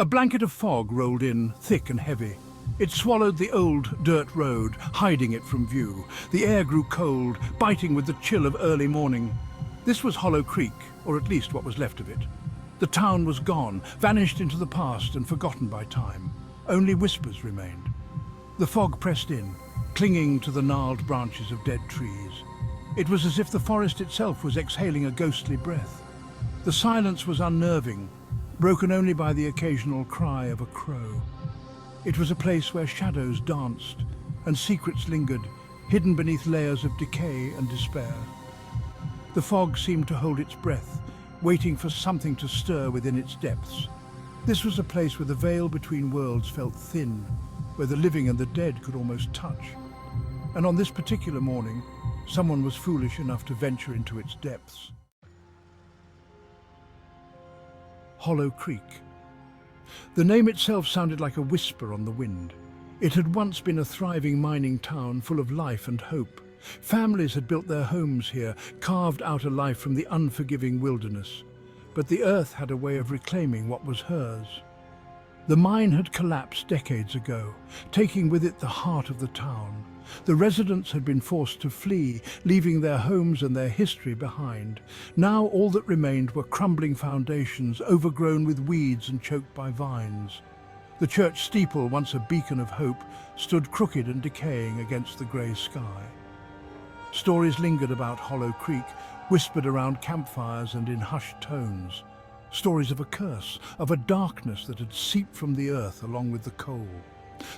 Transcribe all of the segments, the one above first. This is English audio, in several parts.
A blanket of fog rolled in, thick and heavy. It swallowed the old dirt road, hiding it from view. The air grew cold, biting with the chill of early morning. This was Hollow Creek, or at least what was left of it. The town was gone, vanished into the past and forgotten by time. Only whispers remained. The fog pressed in, clinging to the gnarled branches of dead trees. It was as if the forest itself was exhaling a ghostly breath. The silence was unnerving, broken only by the occasional cry of a crow. It was a place where shadows danced and secrets lingered, hidden beneath layers of decay and despair. The fog seemed to hold its breath, waiting for something to stir within its depths. This was a place where the veil between worlds felt thin, where the living and the dead could almost touch. And on this particular morning, someone was foolish enough to venture into its depths. Hollow Creek. The name itself sounded like a whisper on the wind. It had once been a thriving mining town full of life and hope. Families had built their homes here, carved out a life from the unforgiving wilderness. But the earth had a way of reclaiming what was hers. The mine had collapsed decades ago, taking with it the heart of the town. The residents had been forced to flee, leaving their homes and their history behind. Now all that remained were crumbling foundations, overgrown with weeds and choked by vines. The church steeple, once a beacon of hope, stood crooked and decaying against the grey sky. Stories lingered about Hollow Creek, whispered around campfires and in hushed tones. Stories of a curse, of a darkness that had seeped from the earth along with the coal.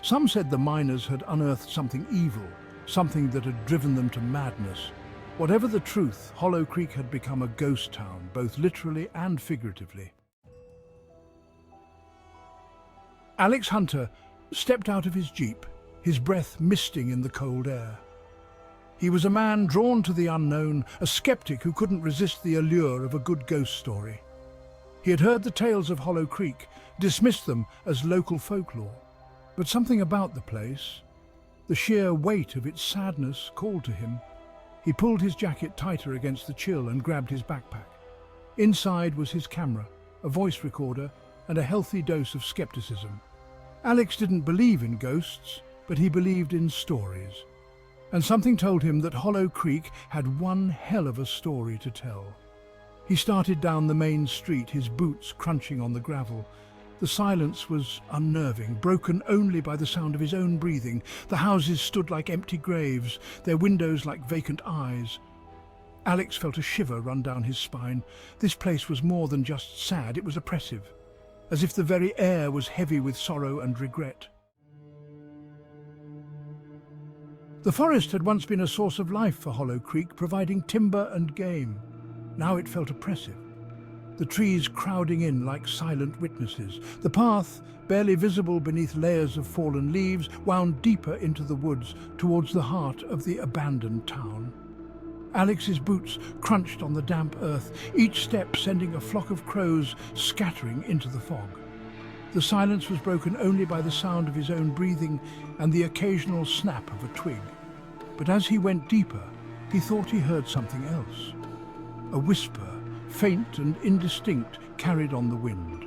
Some said the miners had unearthed something evil, something that had driven them to madness. Whatever the truth, Hollow Creek had become a ghost town, both literally and figuratively. Alex Hunter stepped out of his jeep, his breath misting in the cold air. He was a man drawn to the unknown, a skeptic who couldn't resist the allure of a good ghost story. He had heard the tales of Hollow Creek, dismissed them as local folklore. But something about the place, the sheer weight of its sadness, called to him. He pulled his jacket tighter against the chill and grabbed his backpack. Inside was his camera, a voice recorder, and a healthy dose of skepticism. Alex didn't believe in ghosts, but he believed in stories. And something told him that Hollow Creek had one hell of a story to tell. He started down the main street, his boots crunching on the gravel. The silence was unnerving, broken only by the sound of his own breathing. The houses stood like empty graves, their windows like vacant eyes. Alex felt a shiver run down his spine. This place was more than just sad, it was oppressive, as if the very air was heavy with sorrow and regret. The forest had once been a source of life for Hollow Creek, providing timber and game. Now it felt oppressive. The trees crowding in like silent witnesses. The path, barely visible beneath layers of fallen leaves, wound deeper into the woods towards the heart of the abandoned town. Alex's boots crunched on the damp earth, each step sending a flock of crows scattering into the fog. The silence was broken only by the sound of his own breathing and the occasional snap of a twig. But as he went deeper, he thought he heard something else. A whisper, faint and indistinct, carried on the wind.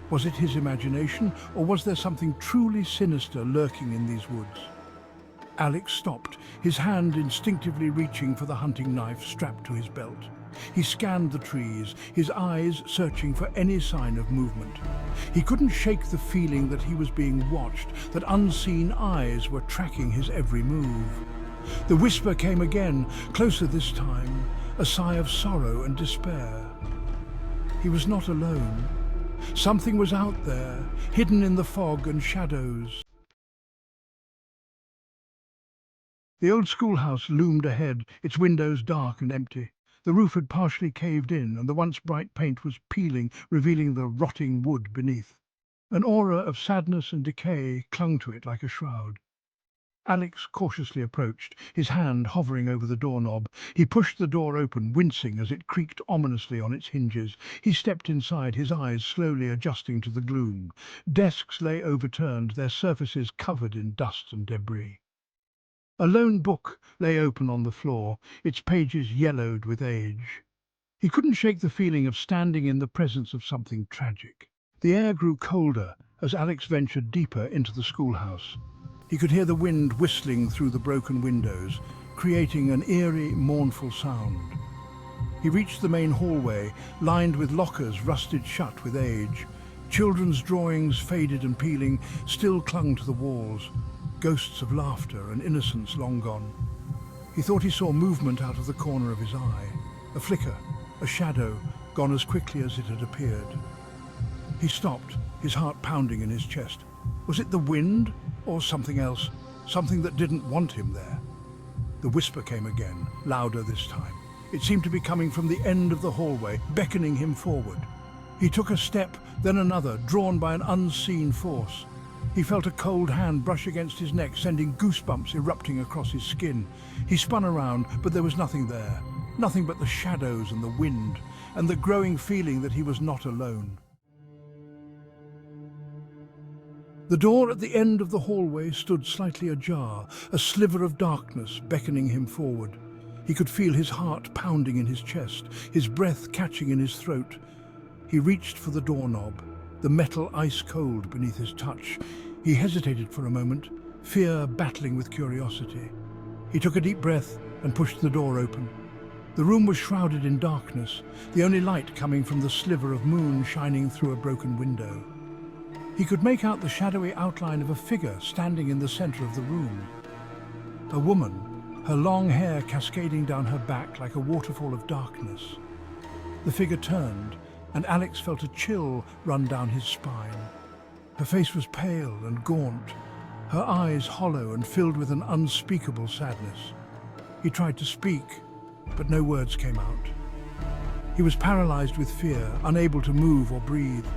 Was it his imagination, or was there something truly sinister lurking in these woods? Alex stopped, his hand instinctively reaching for the hunting knife strapped to his belt. He scanned the trees, his eyes searching for any sign of movement. He couldn't shake the feeling that he was being watched, that unseen eyes were tracking his every move. The whisper came again, closer this time, a sigh of sorrow and despair. He was not alone. Something was out there, hidden in the fog and shadows. The old schoolhouse loomed ahead, its windows dark and empty. The roof had partially caved in, and the once bright paint was peeling, revealing the rotting wood beneath. An aura of sadness and decay clung to it like a shroud. Alex cautiously approached, his hand hovering over the doorknob. He pushed the door open, wincing as it creaked ominously on its hinges. He stepped inside, his eyes slowly adjusting to the gloom. Desks lay overturned, their surfaces covered in dust and debris. A lone book lay open on the floor, its pages yellowed with age. He couldn't shake the feeling of standing in the presence of something tragic. The air grew colder as Alex ventured deeper into the schoolhouse. He could hear the wind whistling through the broken windows, creating an eerie, mournful sound. He reached the main hallway, lined with lockers rusted shut with age. Children's drawings, faded and peeling, still clung to the walls, ghosts of laughter and innocence long gone. He thought he saw movement out of the corner of his eye, a flicker, a shadow, gone as quickly as it had appeared. He stopped, his heart pounding in his chest. Was it the wind or something else, something that didn't want him there? The whisper came again, louder this time. It seemed to be coming from the end of the hallway, beckoning him forward. He took a step, then another, drawn by an unseen force. He felt a cold hand brush against his neck, sending goosebumps erupting across his skin. He spun around, but there was nothing there. Nothing but the shadows and the wind, and the growing feeling that he was not alone. The door at the end of the hallway stood slightly ajar, a sliver of darkness beckoning him forward. He could feel his heart pounding in his chest, his breath catching in his throat. He reached for the doorknob, the metal ice cold beneath his touch. He hesitated for a moment, fear battling with curiosity. He took a deep breath and pushed the door open. The room was shrouded in darkness, the only light coming from the sliver of moon shining through a broken window. He could make out the shadowy outline of a figure standing in the center of the room. A woman, her long hair cascading down her back like a waterfall of darkness. The figure turned, and Alex felt a chill run down his spine. Her face was pale and gaunt, her eyes hollow and filled with an unspeakable sadness. He tried to speak, but no words came out. He was paralyzed with fear, unable to move or breathe.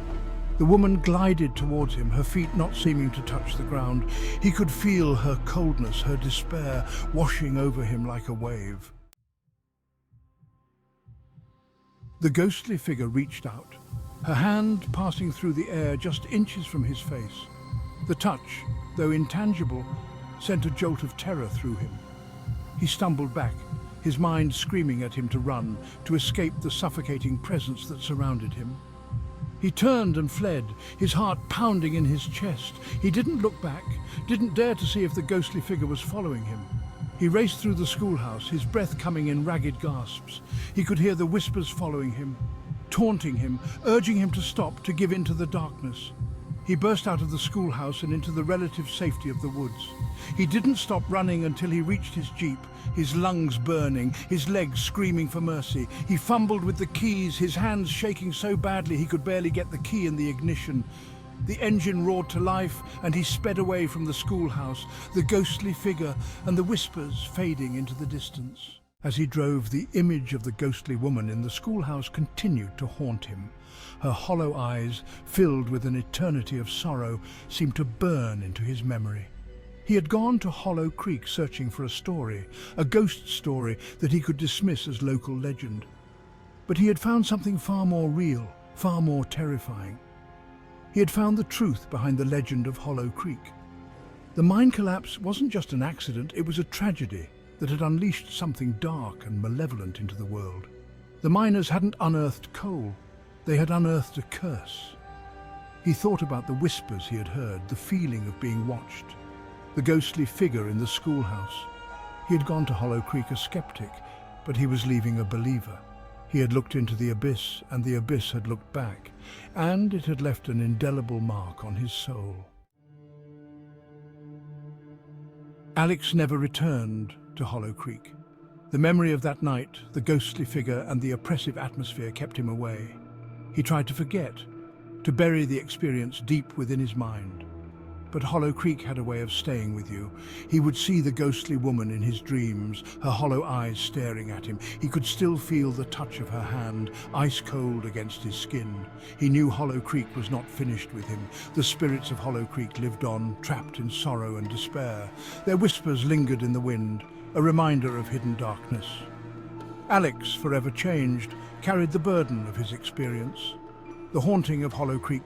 The woman glided towards him, her feet not seeming to touch the ground. He could feel her coldness, her despair, washing over him like a wave. The ghostly figure reached out, her hand passing through the air just inches from his face. The touch, though intangible, sent a jolt of terror through him. He stumbled back, his mind screaming at him to run, to escape the suffocating presence that surrounded him. He turned and fled, his heart pounding in his chest. He didn't look back, didn't dare to see if the ghostly figure was following him. He raced through the schoolhouse, his breath coming in ragged gasps. He could hear the whispers following him, taunting him, urging him to stop, to give in to the darkness. He burst out of the schoolhouse and into the relative safety of the woods. He didn't stop running until he reached his jeep, his lungs burning, his legs screaming for mercy. He fumbled with the keys, his hands shaking so badly he could barely get the key in the ignition. The engine roared to life and he sped away from the schoolhouse, the ghostly figure and the whispers fading into the distance. As he drove, the image of the ghostly woman in the schoolhouse continued to haunt him. Her hollow eyes, filled with an eternity of sorrow, seemed to burn into his memory. He had gone to Hollow Creek searching for a story, a ghost story that he could dismiss as local legend. But he had found something far more real, far more terrifying. He had found the truth behind the legend of Hollow Creek. The mine collapse wasn't just an accident, it was a tragedy that had unleashed something dark and malevolent into the world. The miners hadn't unearthed coal, they had unearthed a curse. He thought about the whispers he had heard, the feeling of being watched, the ghostly figure in the schoolhouse. He had gone to Hollow Creek a skeptic, but he was leaving a believer. He had looked into the abyss, and the abyss had looked back, and it had left an indelible mark on his soul. Alex never returned to Hollow Creek. The memory of that night, the ghostly figure and the oppressive atmosphere kept him away. He tried to forget, to bury the experience deep within his mind. But Hollow Creek had a way of staying with you. He would see the ghostly woman in his dreams, her hollow eyes staring at him. He could still feel the touch of her hand, ice cold against his skin. He knew Hollow Creek was not finished with him. The spirits of Hollow Creek lived on, trapped in sorrow and despair. Their whispers lingered in the wind, a reminder of hidden darkness. Alex, forever changed, carried the burden of his experience. The haunting of Hollow Creek